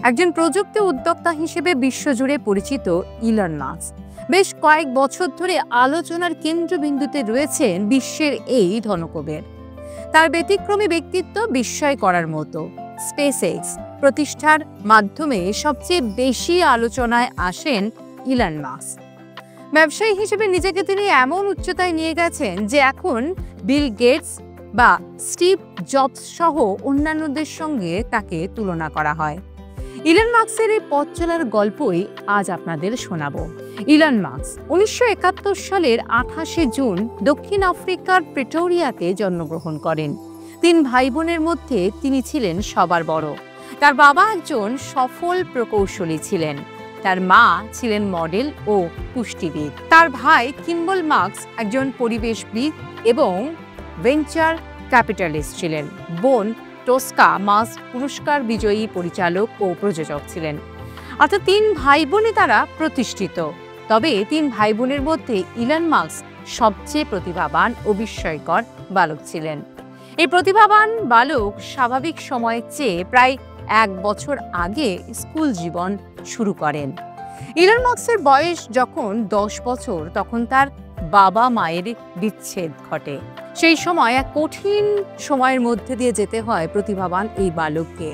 একজন প্রযুক্তি উদ্যোক্তা হিসেবে বিশ্বজুড়ে পরিচিত ইলন মাস্ক বেশ কয়েক বছর ধরে আলোচনার কেন্দ্রবিন্দুতে রয়েছেন বিশ্বের এই ধনকুবের। তার ব্যতিক্রমী ব্যক্তিত্ব বিস্ময় করার মতো। স্পেস এক্স প্রতিষ্ঠার মাধ্যমে সবচেয়ে বেশি আলোচনায় আসেন ইলন মাস্ক। ব্যবসায়ী হিসেবে নিজেকে তিনি এমন উচ্চতায় নিয়ে গেছেন যে এখন বিল গেটস বা স্টিভ জবস সহ অন্যান্যদের সঙ্গে তাকে তুলনা করা হয়। ইলন মাস্কের এই পথ চলার গল্পই আজ আপনাদের শোনাবো। ইলন মাস্ক 1971 সালের 28শে জুন দক্ষিণ আফ্রিকার প্রেটোরিয়াতে জন্মগ্রহণ করেন। 3 ভাই বোনের মধ্যে তিনি ছিলেন সবার বড়। তার বাবা একজন সফল প্রকৌশলী ছিলেন, তার মা ছিলেন মডেল ও পুষ্টিবিদ। তার ভাই কিম্বল মাস্ক একজন পরিবেশবিদ এবং ভেঞ্চার ক্যাপিটালিস্ট ছিলেন। বোন টোস্কা মাস্ক পুরস্কার বিজয়ী পরিচালক ও প্রযোজক ছিলেন। অর্থাৎ 3 ভাই বোনে তারা প্রতিষ্ঠিত। তবে 3 ভাই বোনের মধ্যে ইলন মাস্ক সবচেয়ে প্রতিভাবান ও বিস্ময়কর বালক ছিলেন। এই প্রতিভাবান বালক স্বাভাবিক সময়ের চেয়ে প্রায় 1 বছর আগে স্কুল জীবন শুরু করেন। ইলন মাস্কের বয়স যখন 10 বছর তখন তার বাবা মায়ের বিচ্ছেদ ঘটে। সেই সময় এক কঠিন সময়ের মধ্যে দিয়ে যেতে হয় প্রতিভাবান এই বালককে।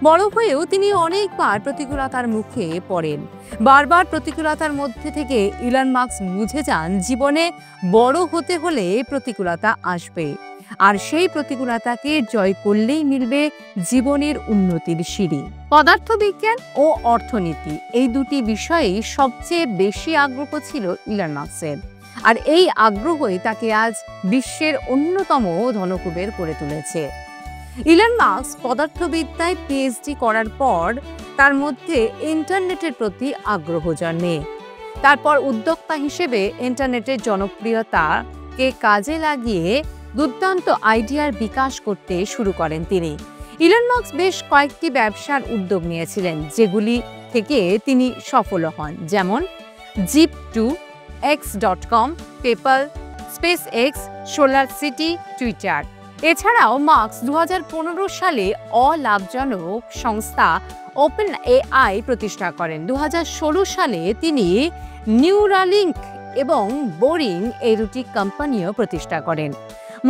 বড় হয়েও তিনি অনেকবার প্রতিকূলতার মুখে পড়েন। বারবার প্রতিকূলতার মধ্যে থেকে ইলন মাস্ক বুঝে যান জীবনে বড় হতে হলে প্রতিকূলতা আসবে, আর সেই প্রতিকূলতাকে জয় করলেই মিলবে জীবনের উন্নতির সিঁড়ি। পদার্থবিজ্ঞান ও অর্থনীতি এই দুটি বিষয়েই সবচেয়ে বেশি আগ্রহ ছিল ইলন মাস্কের, আর এই আগ্রহই তাকে আজ বিশ্বের অন্যতম ধনকুবের করে তুলেছে। ইলন মাস্ক পদার্থবিদ্যায় পিএইচডি করার পর তার মধ্যে ইন্টারনেটের প্রতি আগ্রহ জন্মে। তারপর উদ্যোক্তা হিসেবে ইন্টারনেটের জনপ্রিয়তাকে কাজে লাগিয়ে দুর্দান্ত আইডিয়ার বিকাশ করতে শুরু করেন তিনি। ইলন মাস্ক বেশ কয়েকটি ব্যবসার উদ্যোগ নিয়েছিলেন, যেগুলি থেকে তিনি সফল হন, যেমন জিপ2, x.com, PayPal, space x, solar city, Twitter. এছাড়াও মাস্ক 2015 সালে অলাভজনক সংস্থা ওপেন এআই প্রতিষ্ঠা করেন। 2016 সালে তিনি নিউরালিঙ্ক এবং বোরিং এই দুটি কোম্পানিও প্রতিষ্ঠা করেন।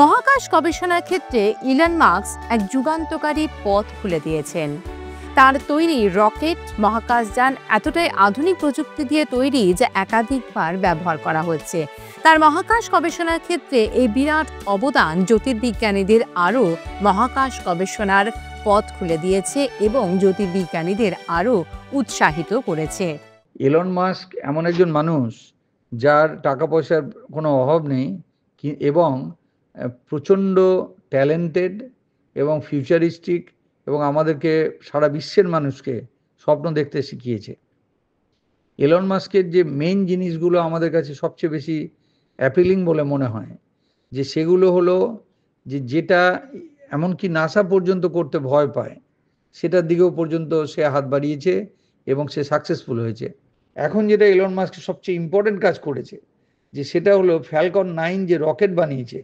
মহাকাশ গবেষণার ক্ষেত্রে ইলন মাস্ক এক যুগান্তকারী পথ খুলে দিয়েছেন। তার তৈরি রকেট মহাকাশযান এতটাই আধুনিক প্রযুক্তি দিয়ে তৈরি যা একাধিকবার ব্যবহার করা হচ্ছে। তার মহাকাশ গবেষণার ক্ষেত্রে এই বিরাট অবদান জ্যোতির্বিজ্ঞানীদের আরও মহাকাশ গবেষণার পথ খুলে দিয়েছে এবং জ্যোতির্বিজ্ঞানীদের আরও উৎসাহিত করেছে। ইলন মাস্ক এমন একজন মানুষ যার টাকা পয়সার কোনো অভাব নেই এবং প্রচণ্ড ট্যালেন্টেড এবং ফিউচারিস্টিক, এবং আমাদেরকে সারা বিশ্বের মানুষকে স্বপ্ন দেখতে শিখিয়েছে। ইলন মাস্কের যে মেইন জিনিসগুলো আমাদের কাছে সবচেয়ে বেশি অ্যাপিলিং বলে মনে হয়, যে সেগুলো হলো যেটা এমনকি নাসা পর্যন্ত করতে ভয় পায়, সেটার দিকেও পর্যন্ত সে হাত বাড়িয়েছে এবং সে সাকসেসফুল হয়েছে। এখন যেটা ইলন মাস্ক সবচেয়ে ইম্পর্টেন্ট কাজ করেছে, যে সেটা হলো ফ্যালকন 9 যে রকেট বানিয়েছে,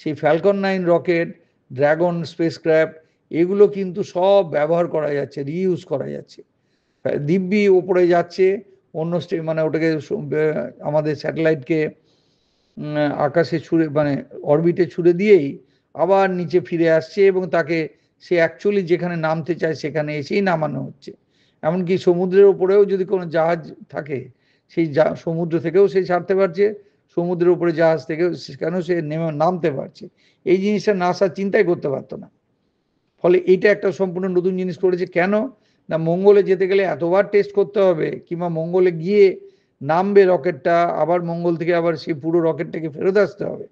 সেই ফ্যালকন 9 রকেট, ড্রাগন স্পেসক্রাফট, এগুলো কিন্তু সব ব্যবহার করা যাচ্ছে, রিইউজ করা যাচ্ছে। দিব্যি ওপরে যাচ্ছে, অন্য মানে ওটাকে আমাদের স্যাটেলাইটকে আকাশে ছুঁড়ে মানে অরবিটে ছুঁড়ে দিয়েই আবার নিচে ফিরে আসছে, এবং তাকে সে অ্যাকচুয়ালি যেখানে নামতে চায় সেখানে এসেই নামানো হচ্ছে। এমনকি সমুদ্রের উপরেও যদি কোনো জাহাজ থাকে, সেই সমুদ্র থেকেও সে ছাড়তে পারছে, সমুদ্রের উপরে জাহাজ থেকেও সেখানেও সে নামতে পারছে। এই জিনিসটা নাসা চিন্তাই করতে পারতো না। ফলে এইটা একটা সম্পূর্ণ নতুন জিনিস করেছে। কেন না, মঙ্গলে যেতে গেলে এতবার টেস্ট করতে হবে, কিংবা মঙ্গলে গিয়ে নামবে রকেটটা, আবার মঙ্গল থেকে আবার সেই পুরো রকেটটাকে ফেরত আসতে হবে।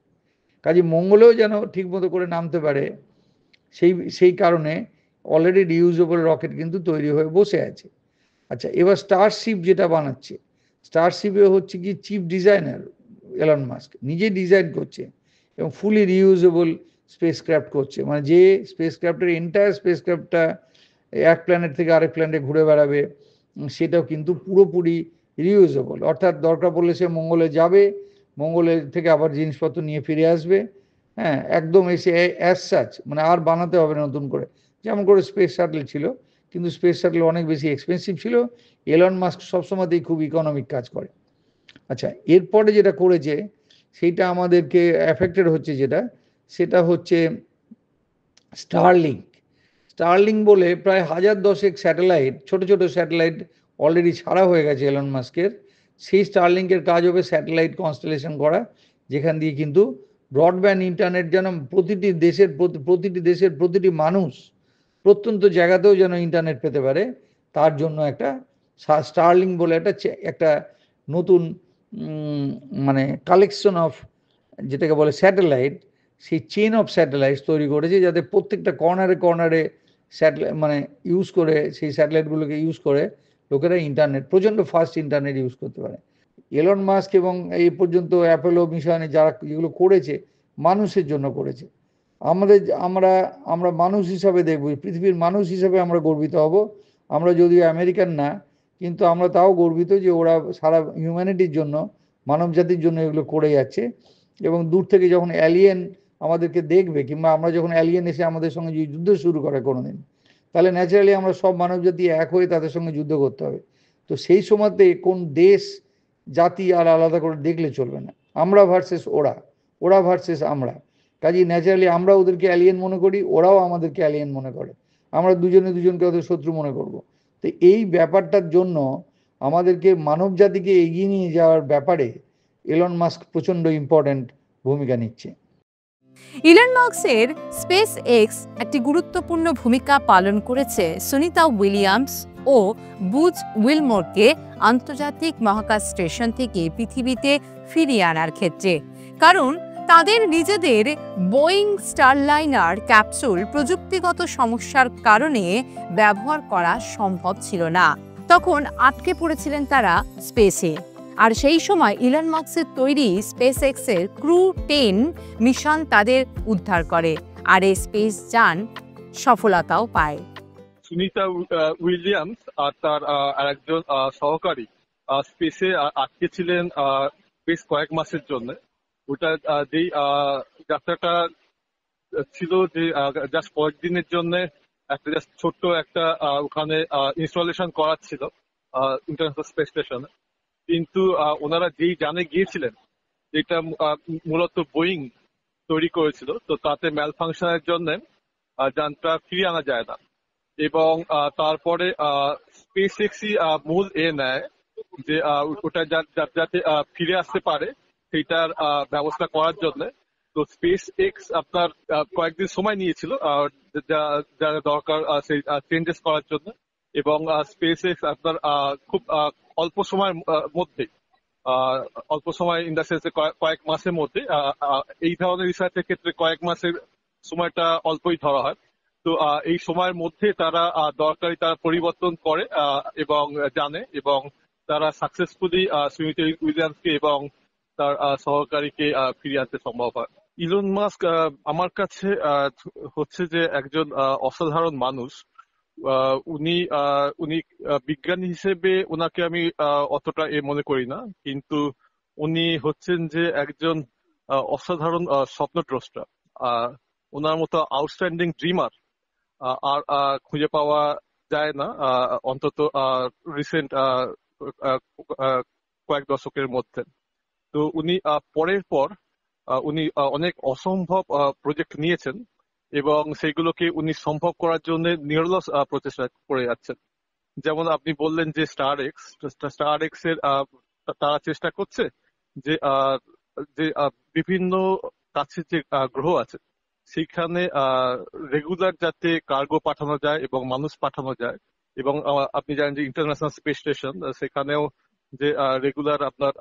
কাজে মঙ্গলেও যেন ঠিক মতো করে নামতে পারে, সেই কারণে অলরেডি রিইউজেবল রকেট কিন্তু তৈরি হয়ে বসে আছে। আচ্ছা, এবার স্টারশিপ যেটা বানাচ্ছে, স্টারশিপে হচ্ছে কি চিফ ডিজাইনার এলন মাস্ক নিজে ডিজাইন করছে এবং ফুলি রিইউজেবল স্পেসক্রাফট করছে। মানে যে স্পেসক্রাফটের এন্টায়ার স্পেসক্রাফটটা এক প্ল্যানেট থেকে আরেক প্ল্যানেটে ঘুরে বেড়াবে, সেটাও কিন্তু পুরোপুরি রিইউজেবল। অর্থাৎ দরকার পড়লে সে মঙ্গলে যাবে, মঙ্গলের থেকে আবার জিনিসপত্র নিয়ে ফিরে আসবে। হ্যাঁ, একদম এসে অ্যাজ সাচ মানে আর বানাতে হবে না নতুন করে, যেমন করে স্পেস শাটল ছিল, কিন্তু স্পেস শাটল অনেক বেশি এক্সপেন্সিভ ছিল। এলন মাস্ক সবসময়তেই খুব ইকোনমিক কাজ করে। আচ্ছা, এরপরে যেটা করেছে সেইটা আমাদেরকে অ্যাফেক্টেড হচ্ছে, যেটা সেটা হচ্ছে স্টারলিংক। স্টারলিংক বলে প্রায় 1010 স্যাটেলাইট, ছোট ছোট স্যাটেলাইট অলরেডি ছাড়া হয়ে গেছে এলন মাস্কের। সেই স্টারলিংকের কাজ হবে স্যাটেলাইট কনস্টেলেশন করা, যেখান দিয়ে কিন্তু ব্রডব্যান্ড ইন্টারনেট যেন প্রতিটি দেশের প্রতিটি মানুষ প্রত্যন্ত জায়গাতেও যেন ইন্টারনেট পেতে পারে, তার জন্য একটা স্টারলিংক বলে একটা নতুন মানে কালেকশন অফ, যেটাকে বলে স্যাটেলাইট, সেই চেন অফ স্যাটেলাইট তৈরি করেছে, যাতে প্রত্যেকটা কর্নারে কর্নারে স্যাটেলাইট মানে ইউজ করে, সেই স্যাটেলাইটগুলোকে ইউজ করে লোকেরা ইন্টারনেট, প্রচণ্ড ফাস্ট ইন্টারনেট ইউজ করতে পারে। এলন মাস্ক এবং এই পর্যন্ত অ্যাপোলো মিশনে যারা যেগুলো করেছে, মানুষের জন্য করেছে। আমাদের আমরা আমরা মানুষ হিসাবে দেখব, পৃথিবীর মানুষ হিসাবে আমরা গর্বিত হব। আমরা যদিও আমেরিকান না, কিন্তু আমরা তাও গর্বিত যে ওরা সারা হিউম্যানিটির জন্য, মানব জাতির জন্য এগুলো করে যাচ্ছে। এবং দূর থেকে যখন অ্যালিয়েন আমাদেরকে দেখবে, কিংবা আমরা যখন অ্যালিয়েন এসে আমাদের সঙ্গে যদি যুদ্ধ শুরু করে কোনোদিন, তাহলে ন্যাচারালি আমরা সব মানব জাতি এক হয়ে তাদের সঙ্গে যুদ্ধ করতে হবে। তো সেই সময়তে কোন দেশ জাতি আর আলাদা করে দেখলে চলবে না। আমরা ভার্সেস ওরা, ওরা ভার্সেস আমরা। কাজেই ন্যাচারালি আমরা ওদেরকে অ্যালিয়েন মনে করি, ওরাও আমাদেরকে অ্যালিয়েন মনে করে। আমরা দুজনে দুজনকে ওদের শত্রু মনে করব। তো এই ব্যাপারটার জন্য আমাদেরকে মানব জাতিকে এগিয়ে নিয়ে যাওয়ার ব্যাপারে এলন মাস্ক প্রচণ্ড ইম্পর্ট্যান্ট ভূমিকা নিচ্ছে। ইলন মাস্কের স্পেস এক্স একটি গুরুত্বপূর্ণ ভূমিকা পালন করেছে সুনিতা উইলিয়ামস ও বুজ উইলমোরকে আন্তর্জাতিক মহাকাশ স্টেশন থেকে পৃথিবীতে ফিরিয়ে আনার ক্ষেত্রে। কারণ তাদের নিজেদের বোয়িং স্টারলাইনার ক্যাপসুল প্রযুক্তিগত সমস্যার কারণে ব্যবহার করা সম্ভব ছিল না। তখন আটকে পড়েছিলেন তারা স্পেসে। আর সেই সময় ইলন মাস্কের তৈরি স্পেস এক্সের ক্রু 10 মিশন তাদের উদ্ধার করে, আর এই স্পেস যান সফলতাও পায়। সুনিতা উইলিয়ামস আর তার আরেকজন সহকারী স্পেসে আটকে ছিলেন বেশ কয়েক মাসের জন্য। ওটা যেই যাত্রাটা ছিল, যে জাস্ট কয়েকদিনের জন্য একটা জাস্ট ছোট্ট একটা ওখানে ইনস্টলেশন করার ছিল ইন্টারন্যাশনাল স্পেস স্টেশনে। কিন্তু ওনারা যেই যানে গিয়েছিলেন, যেটা মূলত বোয়িং তৈরি করেছিল, তো তাতে ম্যাল ফাংশনের জন্য যানটা ফিরিয়ে আনা যায় না। এবং তারপরে স্পেস এক্সই মূল নেয় যে ওটা যাতে ফিরে আসতে পারে সেইটার ব্যবস্থা করার জন্য। তো স্পেস এক্স আপনার কয়েকদিন সময় নিয়েছিল যা দরকার সেই চেঞ্জেস করার জন্য। এবং স্পেস এক্স আপনার খুব অল্প সময়ের মধ্যে, অল্প সময় ইন দ্য সেন্সে কয়েক মাসের মধ্যে, এই ধরনের রিসার্চের ক্ষেত্রে কয়েক মাসের সময়টা অল্পই ধরা হয়। তো এই সময়ের মধ্যে তারা দরকারি তারা পরিবর্তন করে এবং জানে, এবং তারা সাকসেসফুলি সুনিতা উইলিয়ামসকে এবং তার সহকারীকে ফিরিয়ে আনতে সম্ভব হয়। ইলন মাস্ক আমার কাছে হচ্ছে যে একজন অসাধারণ মানুষ। উনি উনি বিজ্ঞানী হিসেবে ওনাকে আমি অতটা মনে করি না, কিন্তু উনি হচ্ছেন যে একজন অসাধারণ স্বপ্নদ্রষ্টা। ওনার মতো আউটস্ট্যান্ডিং ড্রিমার আর খুঁজে পাওয়া যায় না, অন্তত রিসেন্ট কয়েক দশকের মধ্যে। তো উনি পরের পর উনি অনেক অসম্ভব প্রজেক্ট নিয়েছেন, এবং সেগুলোকে উনি সম্ভব করার জন্য নিরলস প্রচেষ্টা করে যাচ্ছেন। যেমন আপনি বললেন যে স্টার এক্স এর তারা চেষ্টা করছে যে বিভিন্ন কাছে যে গ্রহ আছে সেখানে রেগুলার যাতে কার্গো পাঠানো যায় এবং মানুষ পাঠানো যায়। এবং আপনি জানেন যে ইন্টারন্যাশনাল স্পেস স্টেশন, সেখানেও যে রেগুলার আপনার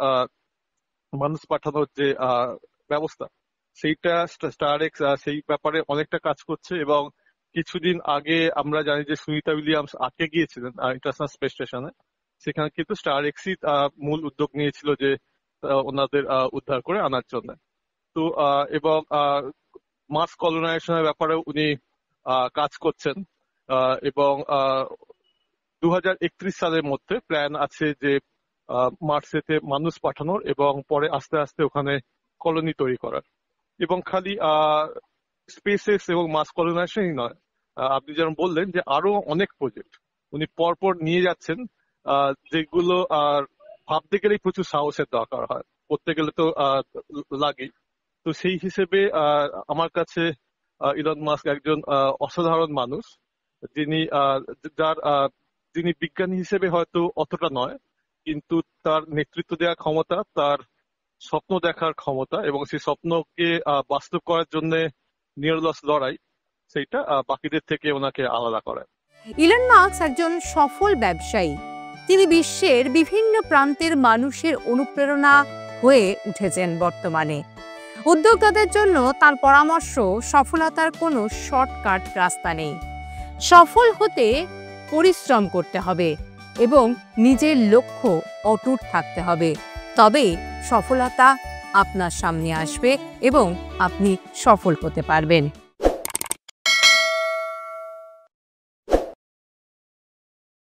মানুষ পাঠানোর যে ব্যবস্থা, সেইটা স্টার এক্স সেই ব্যাপারে অনেকটা কাজ করছে। এবং কিছুদিন আগে আমরা জানি যে সুনিতা উইলিয়ামস আটকে গিয়েছিলেন ইন্টারন্যাশনাল স্পেস স্টেশনে। সেখানে কিন্তু স্টার এক্সই মূল উদ্যোগ নিয়েছিল যে ওনাদের উদ্ধার করে আনার জন্য। তো এবং মার্স কলোনাইজেশনের ব্যাপারে উনি কাজ করছেন। এবং 2031 সালের মধ্যে প্ল্যান আছে যে মার্সেতে মানুষ পাঠানোর, এবং পরে আস্তে আস্তে ওখানে কলোনি তৈরি করার। এবং খালি স্পেস এক্স এবং মার্স কলোনাইজেশনই নয়, আপনি যেমন বললেন যে আরো অনেক প্রজেক্ট, উনি পরপর নিয়ে যাচ্ছেন, যেগুলো ভাবতে গেলেই প্রচুর সাহসের দরকার হয়, করতে গেলে তো লাগেই। তো সেই হিসেবে আমার কাছে ইলন মাস্ক একজন অসাধারণ মানুষ, যিনি যার যিনি বিজ্ঞানী হিসেবে হয়তো অতটা নয়, কিন্তু তার নেতৃত্ব দেওয়ার ক্ষমতা, তার স্বপ্ন দেখার ক্ষমতা এবং সেই স্বপ্নকে বাস্তব করার জন্য নিরলস লড়াই, সেইটা বাকিদের থেকে ওনাকে আলাদা করে। ইলন মাস্ক একজন সফল ব্যবসায়ী। তিনি বিশ্বের বিভিন্ন প্রান্তের মানুষের অনুপ্রেরণা হয়ে উঠেছেন বর্তমানে। উদ্যোক্তাদের জন্য তার পরামর্শ, সফলতার কোনো শর্টকাট রাস্তা নেই। সফল হতে পরিশ্রম করতে হবে এবং নিজের লক্ষ্য অটুট থাকতে হবে, তবে সফলতা আপনার সামনে আসবে এবং আপনি সফল হতে পারবেন।